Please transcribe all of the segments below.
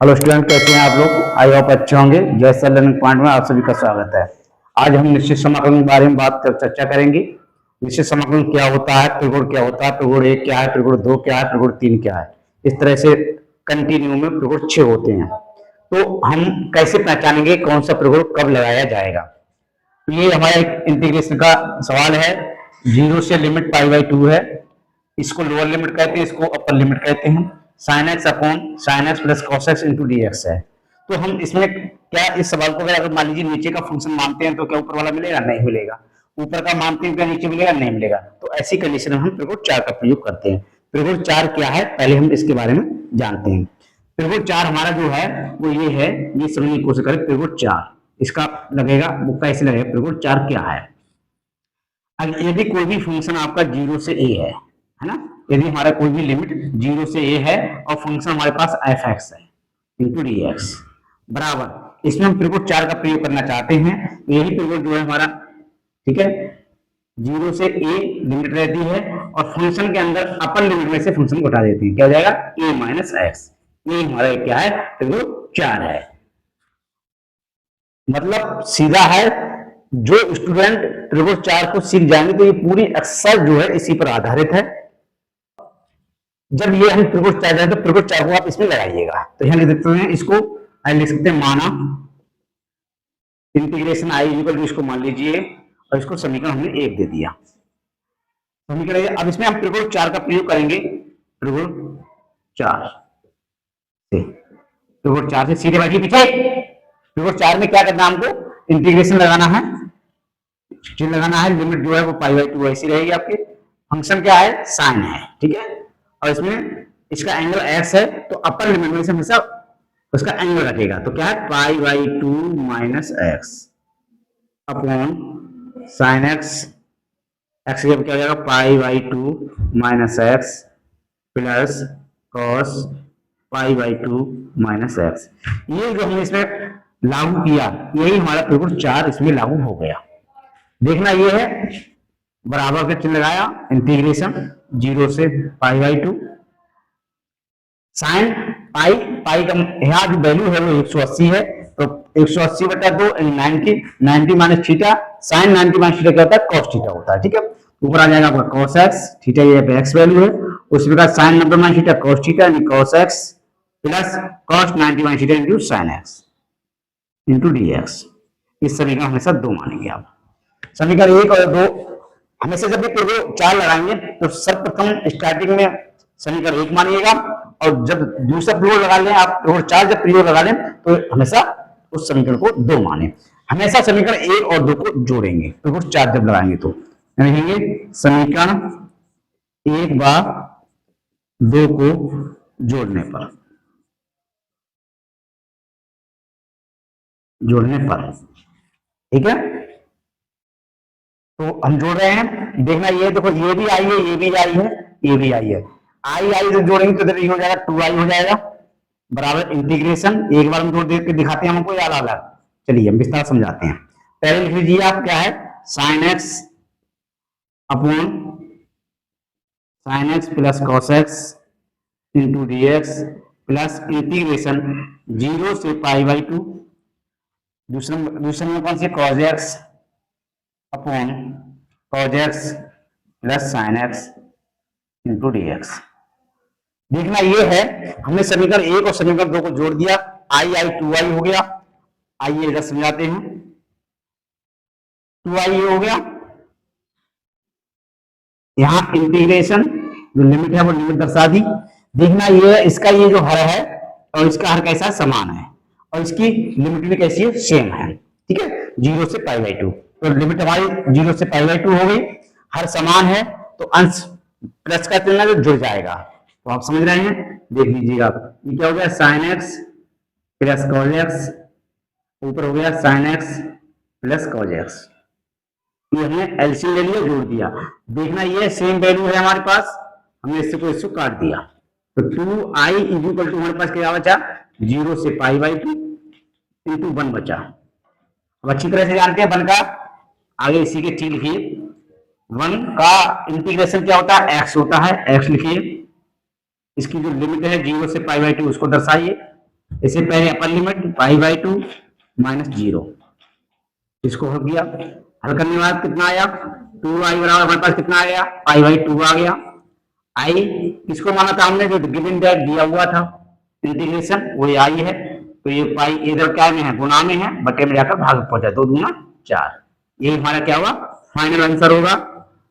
Hello student, कैसे हैं आप लोग? आई होप अच्छे होंगे। जैसा लर्निंग पॉइंट में आप सभी का स्वागत है। आज हम निश्चित समाकलन के बारे में चर्चा करेंगे। निश्चित समाकलन क्या होता है, त्रिकोण क्या होता है, त्रिकोण 1 क्या है, त्रिकोण 2 क्या है, त्रिकोण 3 क्या है। इस तरह से कंटिन्यू में त्रिकोण 6 होते हैं। तो हम कैसे पहचानेंगे कौन सा त्रिकोण कब लगाया जाएगा? तो ये हमारा एक इंटीग्रेशन का सवाल है। 0 से लिमिट π/2 है। इसको लोअर लिमिट कहते हैं, इसको अपर लिमिट कहते हैं। Sign x upon sine x plus cos x into D x है। तो हम इसमें क्या, इस सवाल को अगर मान लीजिए नीचे का फंक्शन मानते हैं तो क्या ऊपर वाला मिलेगा? नहीं मिलेगा। ऊपर का मानते हैं क्या नीचे मिलेगा? नहीं मिलेगा। तो ऐसी कंडीशन में हम त्रिकोण 4 का प्रयोग करते हैं। त्रिकोण 4 क्या है, पहले हम इसके बारे में जानते हैं। त्रिकोण 4 हमारा जो है वो ये है, ये समझने की कोशिश करें। त्रिकोण 4 इसका लगेगा, वो कैसे लगेगा? त्रिकोण 4 क्या है? यदि कोई भी फंक्शन आपका 0 से a है ना, यदि हमारा कोई भी लिमिट 0 से a है और फंक्शन हमारे पास एफ एक्स है इंटू डी एक्स बराबर, इसमें हम त्रिकोण 4 का प्रयोग करना चाहते हैं। तो यही त्रिकोण जो है हमारा, ठीक है, 0 से a लिमिट रहती है और फंक्शन के अंदर अपर लिमिट में से फंक्शन को हटा देते हैं। क्या हो जाएगा? a minus x. ये हमारा क्या है? त्रिकोण 4 है। मतलब सीधा है। जो स्टूडेंट त्रिकोण 4 को सीख जाएंगे तो ये पूरी एक्सरसाइज जो है इसी पर आधारित है। जब ये हम त्रिकोण 4 जाए तो त्रिकोण 4 को आप इसमें लगाइएगा। तो यहां लिख देते हैं, इसको लिख सकते हैं माना इंटीग्रेशन आई इक्वल टू, इसको मान लीजिए और इसको समीकरण हमने 1 दे दिया। समीकरण अब इसमें हम त्रिकोण 4 का प्रयोग करेंगे। त्रिकोण 4 से, त्रिकोण 4 से सीधे बैठिए पीछे। त्रिकोण 4 में क्या करना है? हमको इंटीग्रेशन लगाना है, चिन्ह लगाना है। लिमिट जो है वो π/2 ऐसी रहेगी आपके। फंक्शन क्या है? साइन है, ठीक है। और इसमें इसका एंगल x है तो अपर लिमिट में से हमेशा उसका एंगल रखेगा। तो क्या है? π/2 minus x upon sine x. X क्या हो जाएगा? π/2 minus x plus cos π/2 minus x. ये जो हमने इसमें लागू किया, यही हमारा त्रिकोण 4 इसमें लागू हो गया। देखना ये है, बराबर का चिन्ह लगाया, इंटीग्रेशन 0 से π/2 साइन पाई, पाई का यहाँ जो वैल्यू है वो 180 है। तो 180 बटा 2 90, 90 minus theta, sine 90 minus theta क्या होता है? कॉस थीटा होता है, ठीक है। ऊपर आ जाएगा आपका कॉस एक्स, थीटा ये एक्स वैल्यू है। उसी प्रकार sine 90 minus theta cos theta यानी cos x plus cos 90 minus theta into sine x into D x. इस समीकरण हमेशा 2 मानेंगे आप। समीकरण 1 और 2 हमेशा जब भी त्रिकोण 4 लगाएंगे तो सर्वप्रथम स्टार्टिंग में समीकरण 1 मानिएगा और जब दूसरा प्रयोग लगा लें आप, त्रिकोण 4 जब प्रयोग लगा लें तो हमेशा उस समीकरण को 2 माने। हमेशा समीकरण 1 और 2 को जोड़ेंगे त्रिकोण 4 जब लगाएंगे तो लिखेंगे समीकरण 1 व 2 को जोड़ने पर, ठीक है। तो हम जोड़ रहे हैं, देखना ये देखो, ये भी आई है, ये भी आई है, ये भी आई है। आई आई से जोड़ेंगे तो इधर हो जाएगा 2i हो जाएगा बराबर इंटीग्रेशन। एक बार हम जोड़ दे के दिखाते हैं हमको याद आ रहा। चलिए हम विस्तार समझाते हैं। पहले लिख लीजिए आप, क्या है? Sine x upon sine x plus cos x into D x plus integration 0 से π/2, दूसरे में कौन सी? Cos x upon cos x plus sine x into D x. देखना ये है, हमने समीकरण 1 और समीकरण 2 को जोड़ दिया। आई आई 2i हो गया। आइए इधर समझाते हैं। 2i हो गया, यहां इंटीग्रेशन जो लिमिट है वो लिमिट दर्शा दी। देखना ये है, इसका ये जो हर है और इसका हर कैसा है? समान है और इसकी लिमिट भी कैसी है? सेम है, ठीक है, 0 से π/2। तो लिमिट हमारी 0 से π/2 हो गई, हर समान है तो अंश प्लस का चिन्ह जो जुड़ जाएगा। तो आप समझ रहे हैं, देख लीजिएगा आप। ये क्या हो गया? Sign x plus cos x, ऊपर हो गया sign x plus cos x. ये हमने एलसीएम ले लिया, जोड़ दिया। देखना ये सेम वैल्यू है हमारे पास, हमने इसको काट दिया। तो 2i इक्वल टू हमारे पास क्या बचा? 0 से π/2 इंटू 1 बचा। अब अच्छी तरह से जानते हैं 1 का, आगे इसी के ठीक लिखिए। 1 का इंटीग्रेशन क्या होता है? x होता है, x लिखिए। इसकी जो लिमिट है 0 से π/2 उसको दर्शाइए। इससे पहले upper limit pi by two minus zero, इसको हो गया। हल करने के बाद कितना आया, टू आई बराबर हमारे पास कितना आ गया, पाई बाई टू आ गया। आई किसको माना था हमने, जो गिवन दैट दिया हुआ था इंटीग्रेशन, वही आई है। तो ये पाई इधर क्या में है, गुणा में है, बटे में जाकर भाग पहुंचा, दो दूना चार। ये हमारा क्या हुआ, फाइनल आंसर होगा।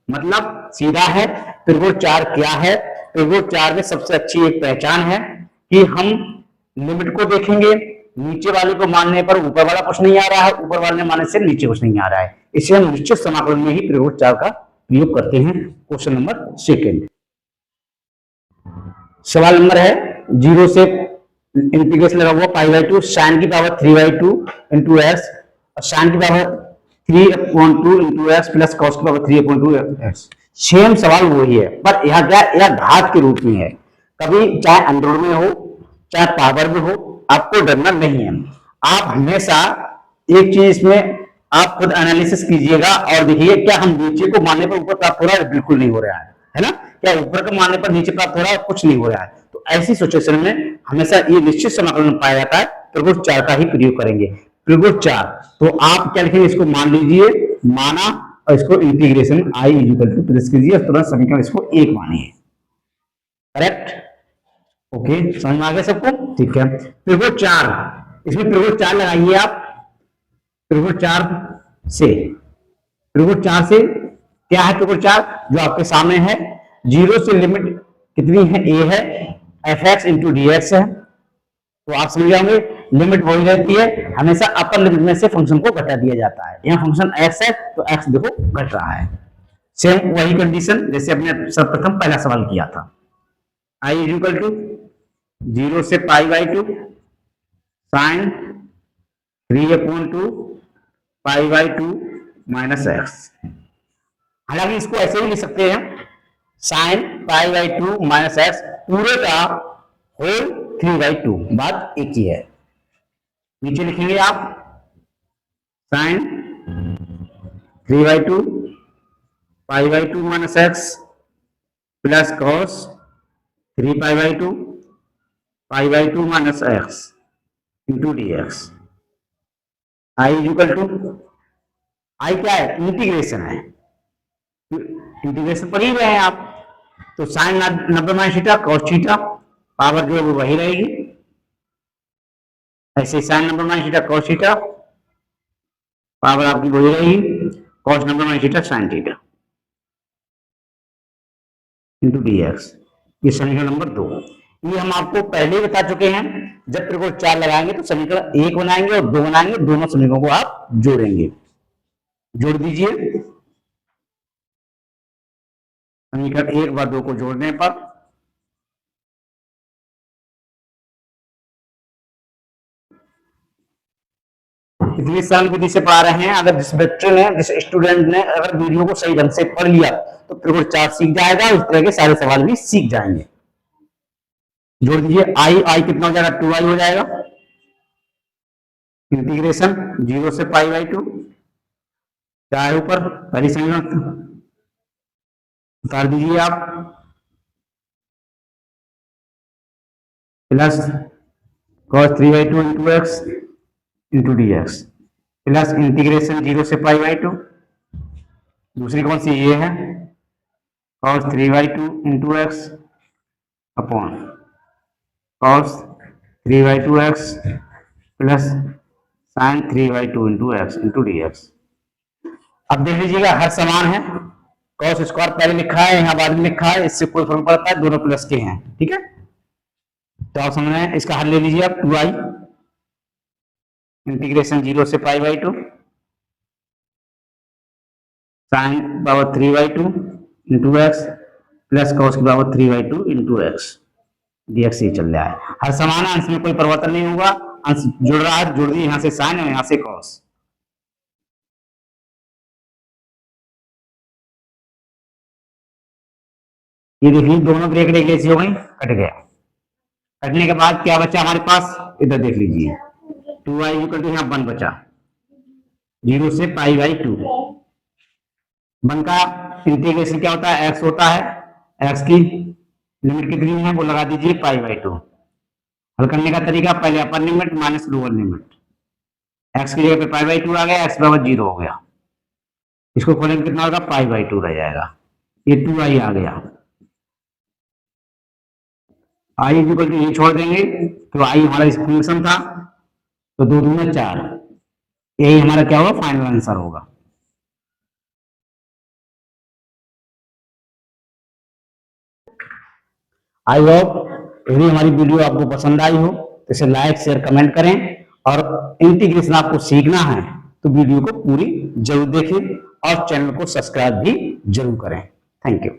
मतलब सीधा है। त्रिभुज चार क्या है, त्रिभुज चार में सबसे अच्छी एक पहचान है कि हम लिमिट को देखेंगे, नीचे वाले को मानने पर ऊपर वाला कुछ नहीं आ रहा है, ऊपर वाले मानने से नीचे कुछ नहीं आ रहा है, इससे हम निश्चित समाकलन में ही त्रिभुज चार का प्रयोग करते हैं। क्वेश्चन नंबर सेकेंड, सवाल नंबर है जीरो से इंटीग्रेशन लगा हुआ पाई बाई टू साइन की power three by two into x, और साइन की power three upon two into x plus cos की power three upon two x. Same सवाल वही है, पर यहाँ क्या, यह घात के रूप में है। कभी चाहे अंडर में हो चाहे पावर में हो, आपको डरना नहीं है। आप हमेशा एक चीज इसमें आप खुद एनालिसिस कीजिएगा और देखिए क्या हम नीचे को मानने पर ऊपर प्राप्त हो रहा है, बिल्कुल नहीं हो रहा है ना, क्या ऊपर को मानने पर नीचे प्राप्त हो रहा है, कुछ नहीं हो रहा है। तो ऐसी सिचुएशन में हमेशा ये निश्चित समाकलन पाया जाता है, त्रिभुज चार का ही प्रयोग करेंगे। त्रिभुज चार, तो आप क्या लिखेंगे, इसको मान लीजिए, माना, और इसको इंटीग्रेशन आई इक्वल टू प्लस कीजिए, तुरंत समीकरण इसको एक मानिए। करेक्ट, ओके, समझ में आ गया सबको, ठीक है। त्रिभुज चार, इसमें त्रिभुज चार लगाइए आप। त्रिभुज चार से, त्रिभुज चार से क्या है, त्रिभुज चार जो आपके सामने है, जीरो से लिमिट कितनी है, ए है, F x into D x है। तो आप समझ जाओगे, लिमिट वही रहती है, हमेशा अपर लिमिट में से फंक्शन को घटा दिया जाता है। यहाँ फंक्शन एक्स है तो एक्स देखो घट रहा है। सेम वही कंडीशन जैसे अपने सर्वप्रथम पहला सवाल किया था। आई इक्वल टू जीरो से pi by two sine three upon to pi by two minus x. हालांकि इसको ऐसे भी लिख सकते हैं, sine pi by two minus x पूरे का होल थ्री बाई टू, बात एक ही है। नीचे लिखेंगे आप sine three by two pi by two minus x plus cos three pi by two minus x into D x. I equal to, I क्या है, इंटीग्रेशन है, इंटीग्रेशन पर ही रहे हैं आप। तो sine 90 minus theta cos theta, power जो है वो वही रहेगी, ऐसे sine 90 minus theta cos theta, power आपकी वही रहेगी, cos 90 minus theta sine theta into D x. ये समीकरण नंबर दो। ये हम आपको पहले ही बता चुके हैं, जब त्रिकोण चार लगाएंगे तो समीकरण एक बनाएंगे और दो बनाएंगे, दोनों समीकरणों को आप जोड़ेंगे। जोड़ दीजिए, समीकरण एक व दो को जोड़ने पर इतनी सरल विधि से पढ़ा रहे हैं। अगर जिस बच्चे ने, जिस स्टूडेंट ने अगर वीडियो को सही ढंग से पढ़ लिया तो त्रिकोण चार सीख जाएगा, इस तरह के सारे सवाल भी सीख जाएंगे। जोड़ दीजिए, आई आई कितना हो जाएगा, टू आई हो जाएगा, इंटीग्रेशन जीरो से पाई बाई टू, क्या है ऊपर पहली समीकरण उतार दीजिए आप, plus cos 3 by two into x into D x, plus integration zero से पाई बाई टू, दूसरी कौन सी ये है, cos 3 by two into x upon cos 3 by to x plus sign 3 by two into x into D x. अब देख लीजिएगा हर समान है, cos स्क्वायर पहले लिखा है, यहाँ बाद में लिखा है, इससे कोई फर्क पड़ता है, दोनों प्लस के हैं, ठीक है। तो आप समझ रहे हैं, इसका हल ले लीजिए आप, टू आई इंटीग्रेशन जीरो से pi by two sine power 3 by two into x plus cos की power 3 by two into x d x. ये चल रहा है, हर समान है, अंश में कोई परिवर्तन नहीं होगा, अंश जुड़ रहा है, जुड़ दी, यहां से साइन और यहां से कॉस। ये देखिए दोनों ब्रेक एक जैसी हो गई, कट गया। कटने के बाद क्या बचा हमारे पास, इधर देख लीजिए, टू आई इक्वल टू यहाँ वन बचा, जीरो से पाई बाई टू, वन का इंटीग्रेशन क्या होता है, एक्स होता है, एक्स की लिमिट कितनी है वो लगा दीजिए पाई बाई टू, हल करने का तरीका, पहले upper limit minus lower limit, x की जगह पे पाई बाई टू आ गया, एक्स बराबर 0 हो गया, इसको खोलेंगे कितना होगा, पाई बाई 2 रह जाएगा, ये 2i आ गया, i इक्वल टू ये छोड़ देंगे तो i हमारा इस फंक्शन था, तो 2 दूना 4, यही हमारा क्या होगा, फाइनल आंसर होगा। आई होप यदि हमारी वीडियो आपको पसंद आई हो तो इसे लाइक शेयर कमेंट करें, और इंटीग्रेशन आपको सीखना है तो वीडियो को पूरी जरूर देखें और चैनल को सब्सक्राइब भी जरूर करें। Thank you.